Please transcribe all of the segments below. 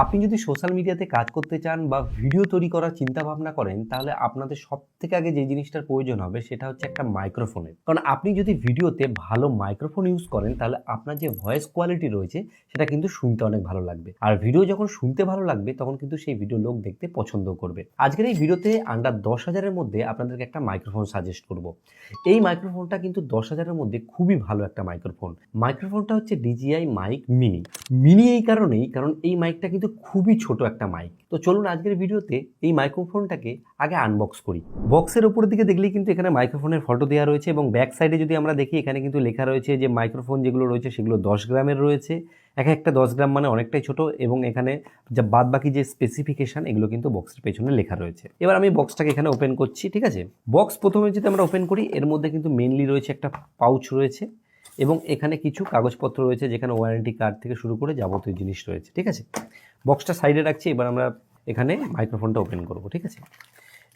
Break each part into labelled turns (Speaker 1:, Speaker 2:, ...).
Speaker 1: আপনি যদি সোশ্যাল মিডিয়াতে কাজ করতে চান বা ভিডিও তৈরি করার চিন্তা ভাবনা করেন, তাহলে আপনাদের সবথেকে আগে যে জিনিসটার প্রয়োজন হবে সেটা হচ্ছে একটা মাইক্রোফোনের। কারণ আপনি যদি ভিডিওতে ভালো মাইক্রোফোন ইউজ করেন, তাহলে আপনার যে ভয়েস কোয়ালিটি রয়েছে সেটা কিন্তু শুনতে অনেক ভালো লাগবে। আর ভিডিও যখন শুনতে ভালো লাগবে তখন কিন্তু সেই ভিডিও লোক দেখতে পছন্দ করবে। আজকের এই ভিডিওতে আন্ডার 10,000-এর মধ্যে আপনাদেরকে একটা মাইক্রোফোন সাজেস্ট করব। এই মাইক্রোফোনটা কিন্তু 10,000-এর মধ্যে খুবই ভালো একটা মাইক্রোফোন। মাইক্রোফোনটা হচ্ছে DJI মাইক মিনি। মিনি এই কারণেই, কারণ এই মাইকটা কিন্তু খুবই ছোট একটা মাইক। তো চলুন আজকের ভিডিওতে এই মাইক্রোফোনটাকে আগে আনবক্স করি। বক্সের উপরের দিকে দেখলেই কিন্তু এখানে মাইক্রোফোনের ফটো দেওয়া রয়েছে এবং ব্যাক সাইডে যদি আমরা দেখি, এখানে কিন্তু লেখা রয়েছে যে মাইক্রোফোন যেগুলো রয়েছে সেগুলো 10 গ্রামের রয়েছে। একটা 10 গ্রাম মানে অনেকটাই ছোট, এবং এখানে যা বাদ বাকি যে স্পেসিফিকেশন এগুলো কিন্তু বক্সের পেছনে লেখা রয়েছে। এবার আমি বক্সটাকে এখানে ওপেন করছি, ঠিক আছে। বক্স প্রথমে যদি আমরা ওপেন করি, এর মধ্যে কিন্তু মেইনলি রয়েছে একটা পাউচ রয়েছে এবং এখানে কিছু কাগজপত্র রয়েছে, যেখানে ওয়ারেন্টি কার্ড থেকে শুরু করে যাবতীয় জিনিস রয়েছে, ঠিক আছে। বক্সটা সাইডে রাখছি, এবার আমরা এখানে মাইক্রোফোনটা ওপেন করব, ঠিক আছে।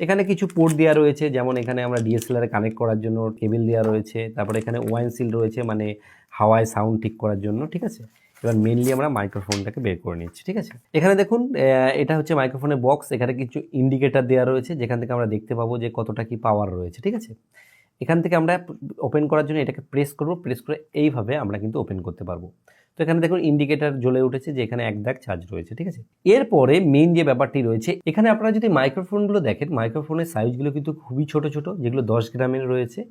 Speaker 1: এখানে কিছু পোর্ট দেওয়া রয়েছে, যেমন এখানে আমরা ডিএসএলআরে কানেক্ট করার জন্য কেবল দেওয়া রয়েছে, তারপরে এখানে ওয়াইন সিল রয়েছে, মানে হাওয়ায় সাউন্ড ঠিক করার জন্য, ঠিক আছে। এবার মেনলি আমরা মাইক্রোফোনটাকে বের করে নিচ্ছি, ঠিক আছে। এখানে দেখুন, এটা হচ্ছে মাইক্রোফোনের বক্স। এখানে কিছু ইন্ডিকেটার দেওয়া রয়েছে, যেখান থেকে আমরা দেখতে পাবো যে কতটা কি পাওয়ার রয়েছে, ঠিক আছে। এখান থেকে আমরা ওপেন করার জন্য এটাকে প্রেস করব, প্রেস করে এইভাবে আমরা কিন্তু ওপেন করতে পারবো। তো এখানে দেখুন ইন্ডিকেটার জ্বলে উঠেছে যে এখানে 1 দাগ চার্জ রয়েছে, ঠিক আছে। এরপরে মেইন যে ব্যাপারটি রয়েছে, এখানে আপনারা যদি মাইক্রোফোনগুলো দেখেন, মাইক্রোফোনের সাইজগুলো কিন্তু খুবই ছোট ছোট, যেগুলো 10 গ্রামের রয়েছে।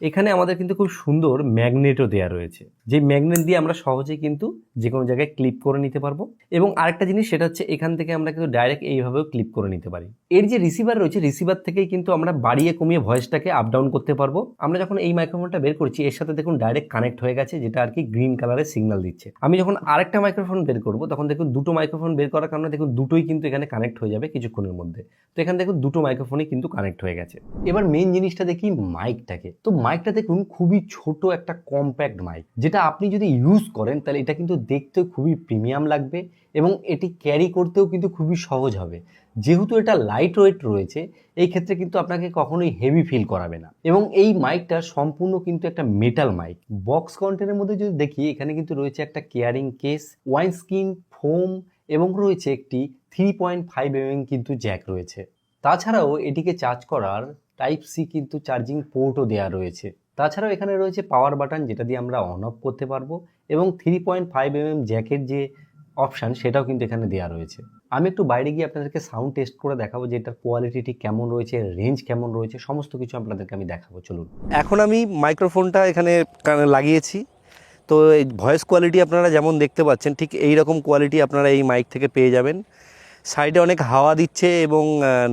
Speaker 1: এখানে আমাদের কিন্তু খুব সুন্দর ম্যাগনেটও দেওয়া রয়েছে, যে ম্যাগনেট দিয়ে আমরা সহজেই কিন্তু যে কোনো জায়গায় ক্লিপ করে নিতে পারবো। এবং আরেকটা জিনিস, সেটা হচ্ছে এখান থেকে আমরা কিন্তু ডাইরেক্ট এইভাবেও ক্লিপ করে নিতে পারি। এর যে রিসিভার রয়েছে, রিসিভার থেকেই কিন্তু আমরা বাড়িয়ে কমিয়ে ভয়েসটাকে আপ ডাউন করতে পারবো। আমরা যখন এই মাইক্রোফোনটা বের করছি, এর সাথে দেখুন ডাইরেক্ট কানেক্ট হয়ে গেছে, যেটা আর কি গ্রিন কালারের সিগন্যাল দিচ্ছে। আমি যখন আরেকটা মাইক্রোফোন বের করব, তখন দেখুন দুটো মাইক্রোফোন বের করার কারণে দেখুন দুটোই কিন্তু এখানে কানেক্ট হয়ে যাবে কিছুক্ষণের মধ্যে। তো এখানে দেখুন দুটো মাইক্রোফোনই কিন্তু কানেক্ট হয়ে গেছে। এবার মেইন জিনিসটা দেখি মাইকটাকে। তো মাইকটা দেখুন খুবই ছোট একটা কম্প্যাক্ট মাইক, যেটা আপনি যদি ইউজ করেন তাহলে এটা কিন্তু দেখতে খুবই প্রিমিয়াম লাগবে এবং এটি ক্যারি করতেও কিন্তু খুবই সহজ হবে। যেহেতু এটা লাইট ওয়েট রয়েছে, এই ক্ষেত্রে কিন্তু আপনাকে কখনোই হেভি ফিল করাবে না। এবং এই মাইকটা সম্পূর্ণ কিন্তু একটা মেটাল মাইক। বক্স কন্টেন্টের মধ্যে যদি দেখি, এখানে কিন্তু রয়েছে একটা caring case, wine skin foam, এবং রয়েছে একটি 3.5 mm কিন্তু জ্যাক রয়েছে। তাছাড়াও এটিকে চার্জ করার টাইপ সি কিন্তু চার্জিং পোর্টও দেওয়া রয়েছে। তাছাড়াও এখানে রয়েছে পাওয়ার বাটন, যেটা দিয়ে আমরা অন অফ করতে পারবো, এবং 3.5 mm জ্যাকের যে অপশান সেটাও কিন্তু এখানে দেওয়া রয়েছে। আমি একটু বাইরে গিয়ে আপনাদেরকে সাউন্ড টেস্ট করে দেখাবো যে এটার কোয়ালিটি ঠিক কেমন রয়েছে, রেঞ্জ কেমন রয়েছে, সমস্ত কিছু আপনাদেরকে আমি দেখাবো। চলুন। এখন আমি মাইক্রোফোনটা এখানে লাগিয়েছি। তো এই ভয়েস কোয়ালিটি আপনারা যেমন দেখতে পাচ্ছেন, ঠিক এই রকম কোয়ালিটি আপনারা এই মাইক থেকে পেয়ে যাবেন। সাইডে অনেক হাওয়া দিচ্ছে এবং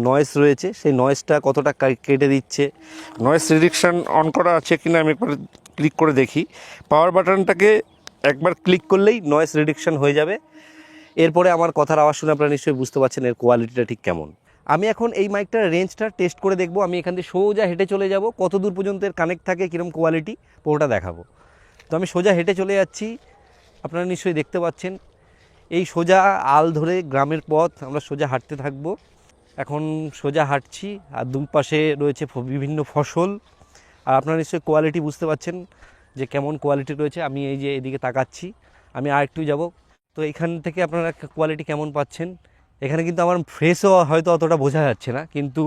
Speaker 1: নয়েজ রয়েছে, সেই নয়েজটা কতটা কেটে দিচ্ছে। নয়েজ রিডাকশান অন করা আছে কিনা আমি একবার ক্লিক করে দেখি। পাওয়ার বাটনটাকে একবার ক্লিক করলেই নয়েজ রিডাকশান হয়ে যাবে। এরপরে আমার কথার আওয়াজ শুনে আপনারা নিশ্চয়ই বুঝতে পারছেন এর কোয়ালিটিটা ঠিক কেমন। আমি এখন এই মাইকটার রেঞ্জটা টেস্ট করে দেখব। আমি এখান থেকে সোজা হেঁটে চলে যাব, কত দূর পর্যন্ত এর কানেক্ট থাকে, কীরকম কোয়ালিটি, পুরোটা দেখাবো। তো আমি সোজা হেঁটে চলে যাচ্ছি, আপনারা নিশ্চয়ই দেখতে পাচ্ছেন। এই সোজা আল ধরে গ্রামের পথ আমরা সোজা হাঁটতে থাকবো। এখন সোজা হাঁটছি, আর দুপাশে রয়েছে বিভিন্ন ফসল। আর আপনারা নিশ্চয়ই কোয়ালিটি বুঝতে পারছেন যে কেমন কোয়ালিটি রয়েছে। আমি এই যে এদিকে তাকাচ্ছি, আমি আর একটু যাব। তো এইখান থেকে আপনারা কোয়ালিটি কেমন পাচ্ছেন? এখানে কিন্তু আমার ফ্রেশও হয়তো অতটা বোঝা যাচ্ছে না, কিন্তু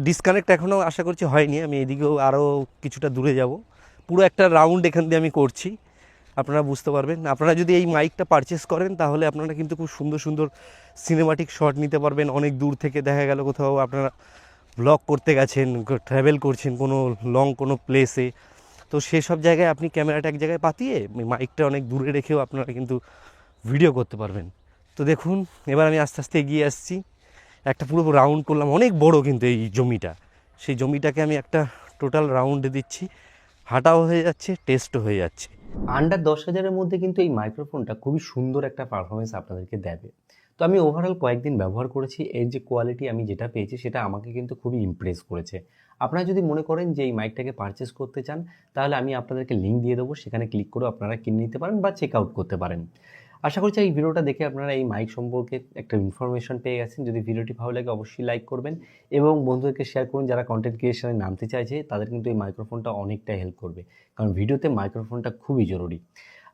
Speaker 1: ডিসকানেক্ট এখনও আশা করছি হয়নি। আমি এদিকেও আরও কিছুটা দূরে যাব, পুরো একটা রাউন্ড এখান দিয়ে আমি করছি, আপনারা বুঝতে পারবেন। আপনারা যদি এই মাইকটা পারচেস করেন, তাহলে আপনারা কিন্তু খুব সুন্দর সুন্দর সিনেমাটিক শট নিতে পারবেন। অনেক দূর থেকে দেখা গেল কোথাও আপনারা ব্লগ করতে গেছেন, ট্র্যাভেল করছেন কোনো লং কোনো প্লেসে, তো সেসব জায়গায় আপনি ক্যামেরাটা এক জায়গায় পাতিয়ে মাইকটা অনেক দূরে রেখেও আপনারা কিন্তু ভিডিও করতে পারবেন। তো দেখুন, এবার আমি আস্তে আস্তে এগিয়ে আসছি, একটা পুরো রাউন্ড করলাম। অনেক বড় কিন্তু এই জমিটা, সেই জমিটাকে আমি একটা টোটাল রাউন্ডে দিচ্ছি, হাঁটাও হয়ে যাচ্ছে, টেস্টও হয়ে যাচ্ছে। আন্ডার 10,000-এর মধ্যে কিন্তু এই মাইক্রোফোনটা খুবই সুন্দর একটা পারফরমেন্স আপনাদেরকে দেবে। তো আমি ওভারঅল কয়েকদিন ব্যবহার করেছি, এর যে কোয়ালিটি আমি যেটা পেয়েছি সেটা আমাকে কিন্তু খুবই ইমপ্রেস করেছে। আপনারা যদি মনে করেন যে এই মাইকটাকে পারচেস করতে চান, তাহলে আমি আপনাদেরকে লিঙ্ক দিয়ে দেবো, সেখানে ক্লিক করে আপনারা কিনে নিতে পারেন বা চেক আউট করতে পারেন। আশা করছি এই ভিডিওটা দেখে আপনারা এই মাইক সম্পর্কে একটা ইনফরমেশন পেয়ে গেছেন। যদি ভিডিওটি ভালো লাগে অবশ্যই লাইক করবেন এবং বন্ধুদেরকে শেয়ার করুন, যারা কন্টেন্ট ক্রিয়েশনে নামতে চাইছে তাদের কিন্তু এই মাইক্রোফোনটা অনেকটাই হেল্প করবে, কারণ ভিডিওতে মাইক্রোফোনটা খুবই জরুরি।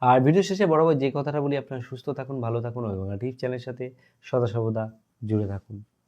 Speaker 1: আর ভিডিও শেষে বরাবর যে কথাটা বলি, আপনারা সুস্থ থাকুন, ভালো থাকুন এবং টিপস চ্যানেলের সাথে সদা সর্বদা জুড়ে থাকুন।